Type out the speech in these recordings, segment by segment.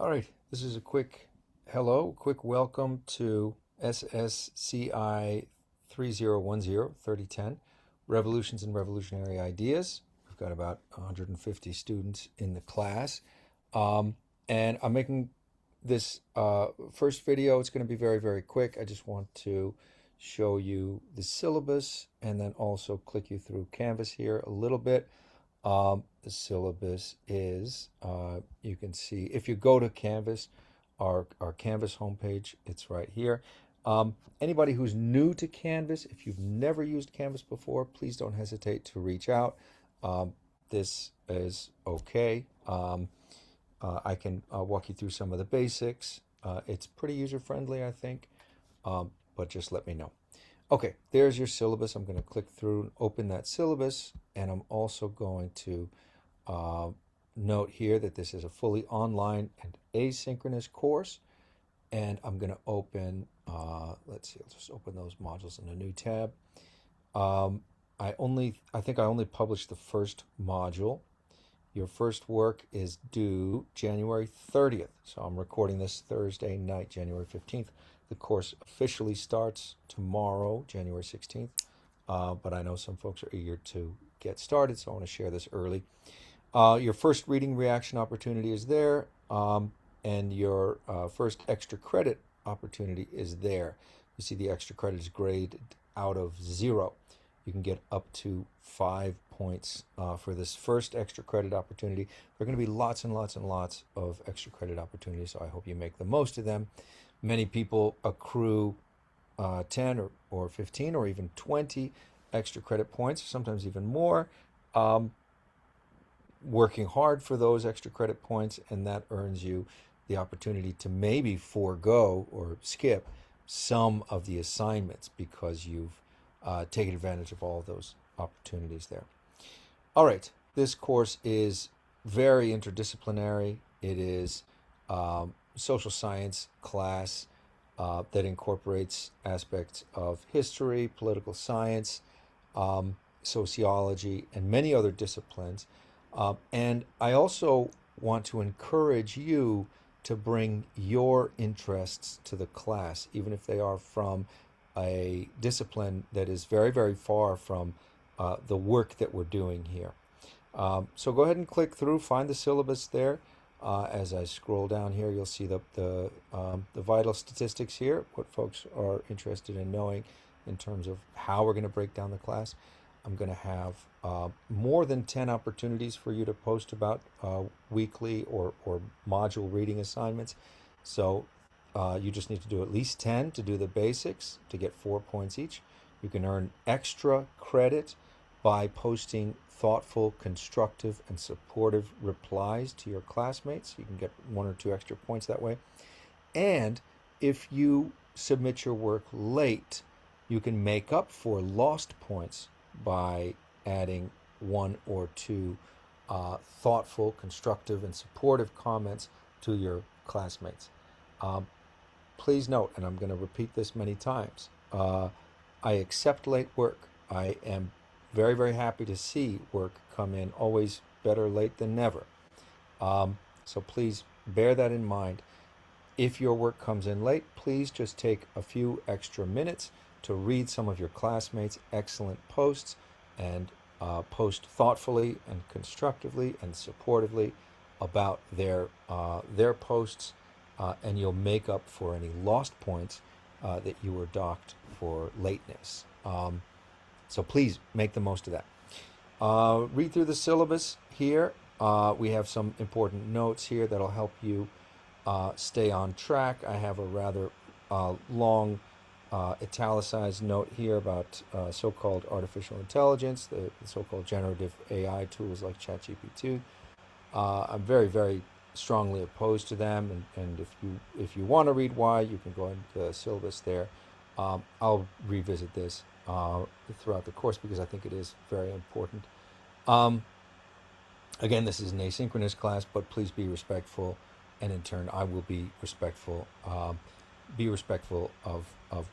All right, this is a quick welcome to SSCI 3010, Revolutions and Revolutionary Ideas. We've got about 150 students in the class. And I'm making this first video. It's going to be very, very quick. I just want to show you the syllabus and then also click you through Canvas here a little bit. The syllabus is, you can see, if you go to Canvas, our Canvas homepage, it's right here. Anybody who's new to Canvas, if you've never used Canvas before, please don't hesitate to reach out. This is okay. I can walk you through some of the basics. It's pretty user-friendly, I think, but just let me know. Okay, there's your syllabus. I'm going to click through and open that syllabus, and I'm also going to note here that this is a fully online and asynchronous course, and I'm going to open, let's see, I'll just open those modules in a new tab. I think I only published the first module. Your first work is due January 30th, so I'm recording this Thursday night, January 15th. The course officially starts tomorrow, January 16th, but I know some folks are eager to get started, so I want to share this early. Your first reading reaction opportunity is there, and your first extra credit opportunity is there. You see the extra credit is graded out of 0. You can get up to 5 points for this first extra credit opportunity. There are going to be lots and lots and lots of extra credit opportunities, so I hope you make the most of them. Many people accrue 10 or 15 or even 20 extra credit points, sometimes even more, working hard for those extra credit points, and that earns you the opportunity to maybe forego or skip some of the assignments because you've taken advantage of all of those opportunities there. All right, this course is very interdisciplinary. It is social science class that incorporates aspects of history, political science, sociology, and many other disciplines. And I also want to encourage you to bring your interests to the class, even if they are from a discipline that is very, very far from the work that we're doing here. So go ahead and click through, find the syllabus there. As I scroll down here, you'll see the vital statistics here, what folks are interested in knowing in terms of how we're going to break down the class. I'm going to have more than 10 opportunities for you to post about weekly or module reading assignments. So you just need to do at least 10 to do the basics to get 4 points each. You can earn extra credit by posting thoughtful, constructive, and supportive replies to your classmates. You can get 1 or 2 extra points that way. And if you submit your work late, you can make up for lost points by adding 1 or 2 thoughtful, constructive, and supportive comments to your classmates. Please note, and I'm going to repeat this many times, I accept late work. I am very, very happy to see work come in, always better late than never. So please bear that in mind. If your work comes in late, please just take a few extra minutes to read some of your classmates' excellent posts and post thoughtfully and constructively and supportively about their posts, and you'll make up for any lost points that you were docked for lateness. So please make the most of that. Read through the syllabus here. We have some important notes here that'll help you stay on track. I have a rather long italicized note here about so-called artificial intelligence, the so-called generative AI tools like ChatGPT. I'm very, very strongly opposed to them, and if you want to read why, you can go into the syllabus there. I'll revisit this throughout the course because I think it is very important. Again, this is an asynchronous class, but please be respectful, and in turn, I will be respectful. Be respectful of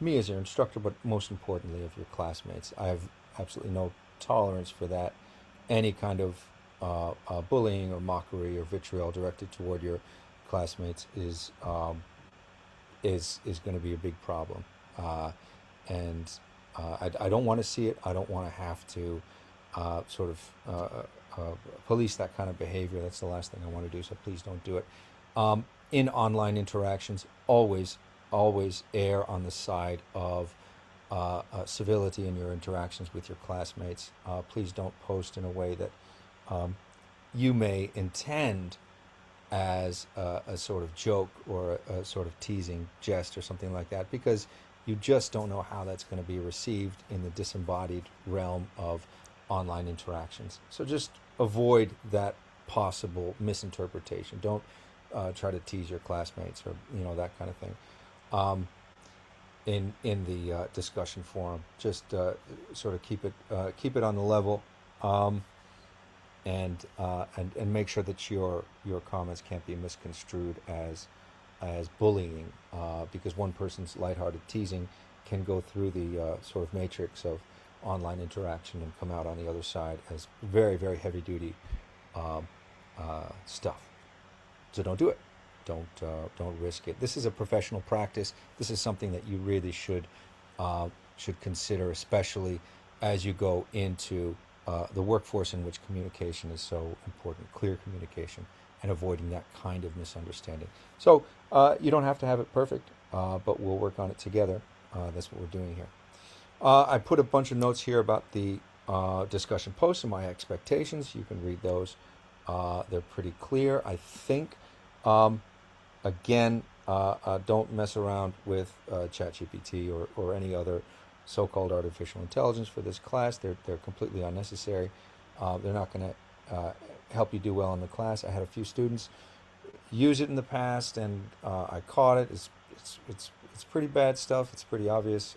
me as your instructor, but most importantly of your classmates. I have absolutely no tolerance for that. Any kind of bullying or mockery or vitriol directed toward your classmates is going to be a big problem. Uh, and I don't want to see it. I don't want to have to sort of police that kind of behavior. That's the last thing I want to do. So please don't do it. In online interactions, always err on the side of civility in your interactions with your classmates. Please don't post in a way that you may intend as a sort of joke or a sort of teasing jest or something like that, because you just don't know how that's going to be received in the disembodied realm of online interactions. So just avoid that possible misinterpretation. Don't try to tease your classmates or that kind of thing. In the discussion forum, just sort of keep it on the level. And make sure that your comments can't be misconstrued as bullying, because one person's lighthearted teasing can go through the sort of matrix of online interaction and come out on the other side as very, very heavy duty stuff. So don't do it. Don't risk it. This is a professional practice. This is something that you really should consider, especially as you go into the workforce, in which communication is so important, clear communication, and avoiding that kind of misunderstanding. So you don't have to have it perfect, but we'll work on it together. That's what we're doing here. I put a bunch of notes here about the discussion posts and my expectations. You can read those. They're pretty clear, I think. Again, don't mess around with ChatGPT or any other so-called artificial intelligence for this class. They're completely unnecessary. They're not going to help you do well in the class. I had a few students use it in the past, and I caught it. It's pretty bad stuff. It's pretty obvious.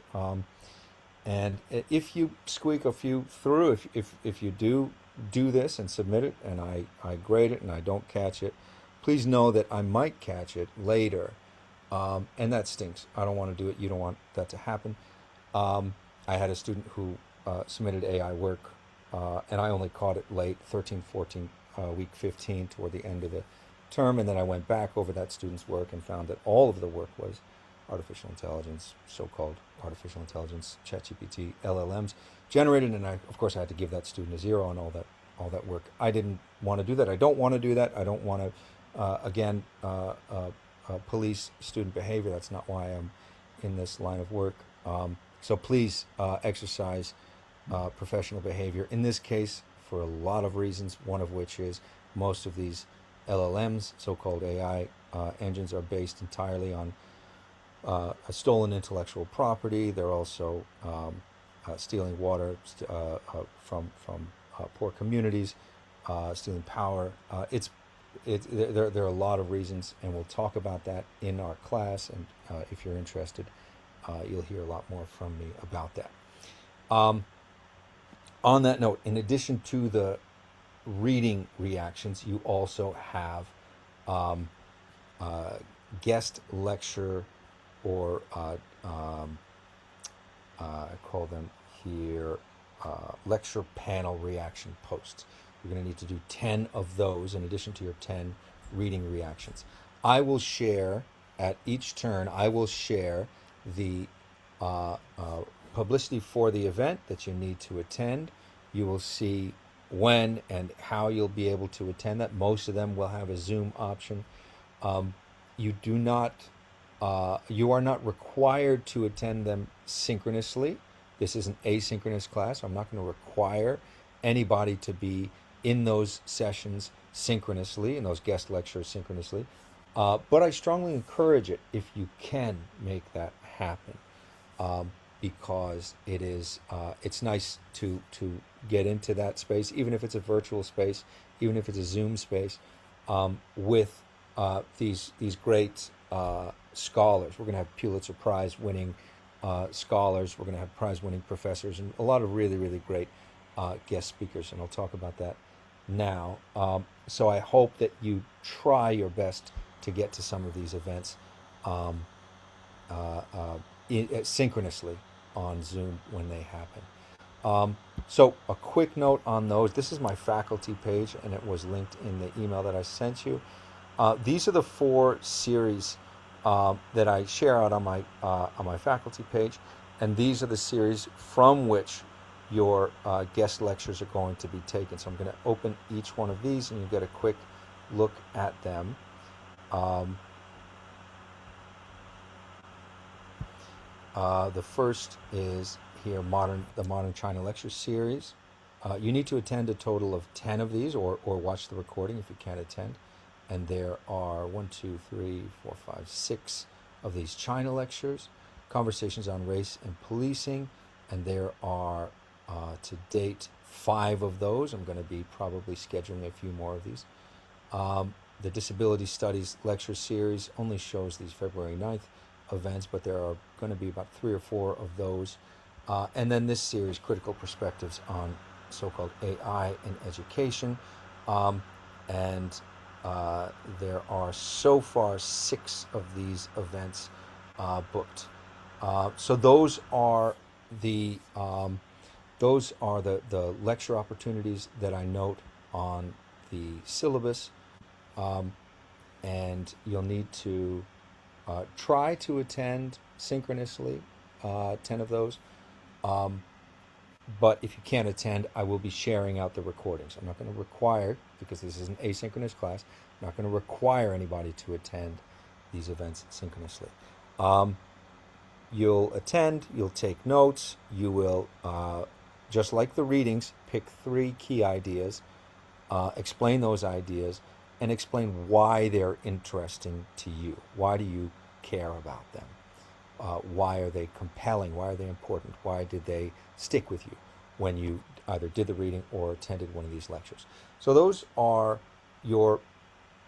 And if you squeak a few through, if you do this and submit it, and I grade it and I don't catch it, please know that I might catch it later, and that stinks. I don't want to do it. You don't want that to happen. I had a student who submitted AI work, and I only caught it late, 13, 14, week 15, toward the end of the term, and then I went back over that student's work and found that all of the work was artificial intelligence, so-called artificial intelligence, ChatGPT, LLMs generated, and of course I had to give that student a 0 on all that work. I didn't want to do that. I don't want to do that. I don't want to police student behavior. That's not why I'm in this line of work. So please exercise professional behavior. In this case, for a lot of reasons, one of which is most of these LLMs, so-called AI engines, are based entirely on a stolen intellectual property. They're also stealing water from poor communities, stealing power. There are a lot of reasons, and we'll talk about that in our class. And if you're interested, you'll hear a lot more from me about that. On that note, in addition to the reading reactions, you also have guest lecture, or I call them here lecture panel reaction posts. You're going to need to do 10 of those in addition to your 10 reading reactions. I will share at each turn, I will share the publicity for the event that you need to attend. You will see when and how you'll be able to attend that. Most of them will have a Zoom option. You are not required to attend them synchronously. This is an asynchronous class. I'm not going to require anybody to be in those sessions synchronously, in those guest lectures synchronously. But I strongly encourage it if you can make that happen, because it's nice to get into that space, even if it's a virtual space, even if it's a Zoom space, with these great scholars. We're going to have Pulitzer Prize winning scholars. We're going to have prize winning professors and a lot of really, really great guest speakers, and I'll talk about that now. So I hope that you try your best to get to some of these events synchronously on Zoom when they happen. So a quick note on those. This is my faculty page, and it was linked in the email that I sent you. These are the 4 series that I share out on my faculty page, and these are the series from which your guest lectures are going to be taken. So I'm going to open each one of these, and you get a quick look at them. The first is here, the Modern China Lecture Series. You need to attend a total of 10 of these, or watch the recording if you can't attend. And there are 1, 2, 3, 4, 5, 6 of these China lectures, conversations on race and policing, and there are to date 5 of those. I'm going to be probably scheduling a few more of these. The Disability Studies lecture series only shows these February 9th events, but there are going to be about 3 or 4 of those. And then this series, Critical Perspectives on so-called AI in Education. And there are so far 6 of these events booked. So those are the lecture opportunities that I note on the syllabus, and you'll need to try to attend synchronously 10 of those. But if you can't attend, I will be sharing out the recordings. I'm not going to require, because this is an asynchronous class, I'm not going to require anybody to attend these events synchronously. You'll attend, you'll take notes, you will, just like the readings, pick 3 key ideas, explain those ideas, and explain why they're interesting to you. Why do you care about them? Why are they compelling? Why are they important? Why did they stick with you when you either did the reading or attended one of these lectures? So those are your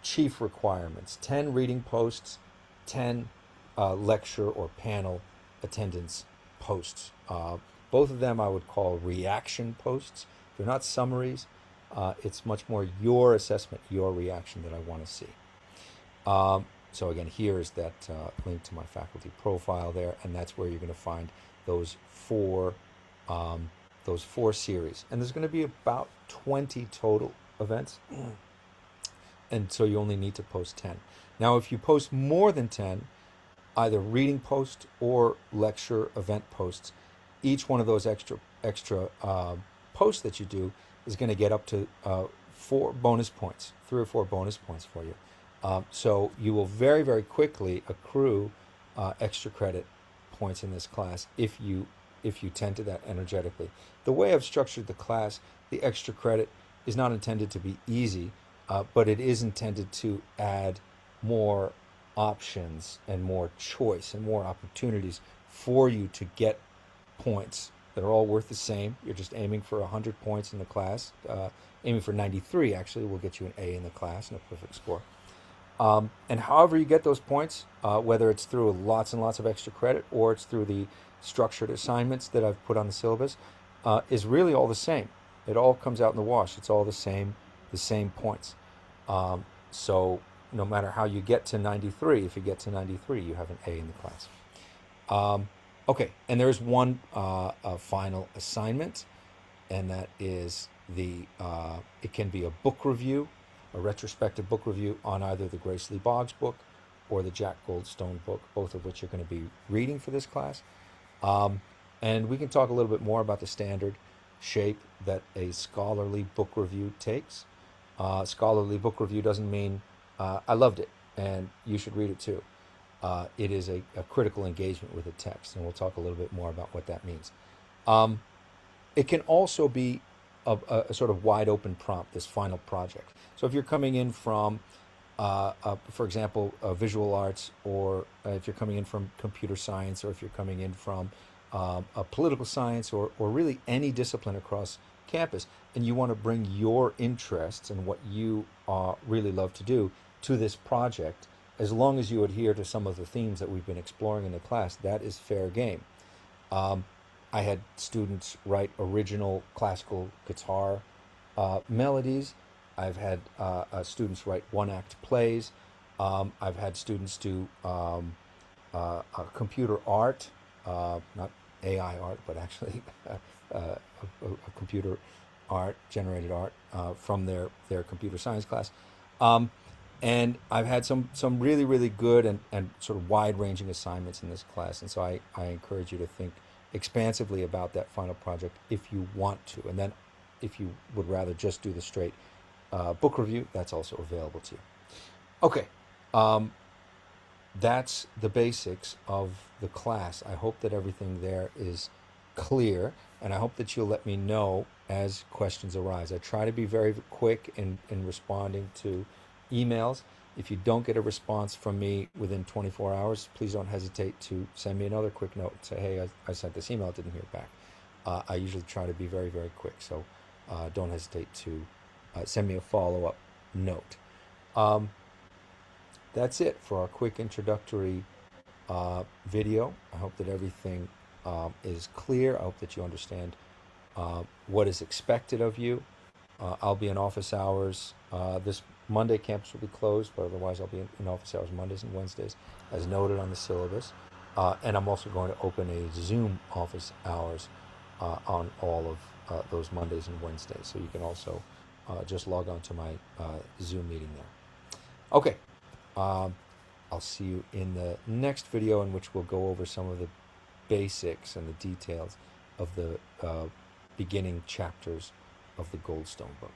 chief requirements: 10 reading posts, 10 lecture or panel attendance posts. Both of them I would call reaction posts. They're not summaries. It's much more your assessment, your reaction that I want to see. So again, here's that link to my faculty profile there, and that's where you're going to find those 4 series. And there's going to be about 20 total events, and so you only need to post 10. Now, if you post more than 10, either reading posts or lecture event posts, each one of those extra posts that you do is going to get up to 4 bonus points, 3 or 4 bonus points for you. So you will very, very quickly accrue extra credit points in this class if you tend to that energetically. The way I've structured the class, the extra credit is not intended to be easy, but it is intended to add more options and more choice and more opportunities for you to get points that are all worth the same. You're just aiming for 100 points in the class. Aiming for 93 actually will get you an A in the class and a perfect score. And however you get those points, whether it's through lots and lots of extra credit or it's through the structured assignments that I've put on the syllabus, is really all the same. It all comes out in the wash. It's all the same points. So no matter how you get to 93, if you get to 93, you have an A in the class. Okay, and there's one final assignment, and that is it can be a book review, a retrospective book review on either the Grace Lee Boggs book or the Jack Goldstone book, both of which you're going to be reading for this class. And we can talk a little bit more about the standard shape that a scholarly book review takes. Scholarly book review doesn't mean I loved it and you should read it too. It is a critical engagement with a text, and we'll talk a little bit more about what that means. It can also be a sort of wide open prompt, this final project. So if you're coming in from, for example, visual arts, or if you're coming in from computer science, or if you're coming in from a political science, or really any discipline across campus, and you want to bring your interests and what you really love to do to this project, as long as you adhere to some of the themes that we've been exploring in the class, that is fair game. I had students write original classical guitar melodies. I've had students write one-act plays. I've had students do computer art, not AI art, but actually a computer art, generated art from their computer science class. And I've had some really, really good and sort of wide-ranging assignments in this class. And so I encourage you to think expansively about that final project if you want to. And then if you would rather just do the straight book review, that's also available to you. Okay, that's the basics of the class. I hope that everything there is clear, and I hope that you'll let me know as questions arise. I try to be very quick in responding to emails. If you don't get a response from me within 24 hours, please don't hesitate to send me another quick note and say, hey, I sent this email, didn't hear back. I usually try to be very, very quick, so don't hesitate to send me a follow-up note. That's it for our quick introductory video. I hope that everything is clear. I hope that you understand what is expected of you. I'll be in office hours. This Monday campus will be closed, but otherwise I'll be in office hours Mondays and Wednesdays, as noted on the syllabus. And I'm also going to open a Zoom office hours on all of those Mondays and Wednesdays. So you can also just log on to my Zoom meeting there. Okay. I'll see you in the next video, in which we'll go over some of the basics and the details of the beginning chapters of the Goldstone book.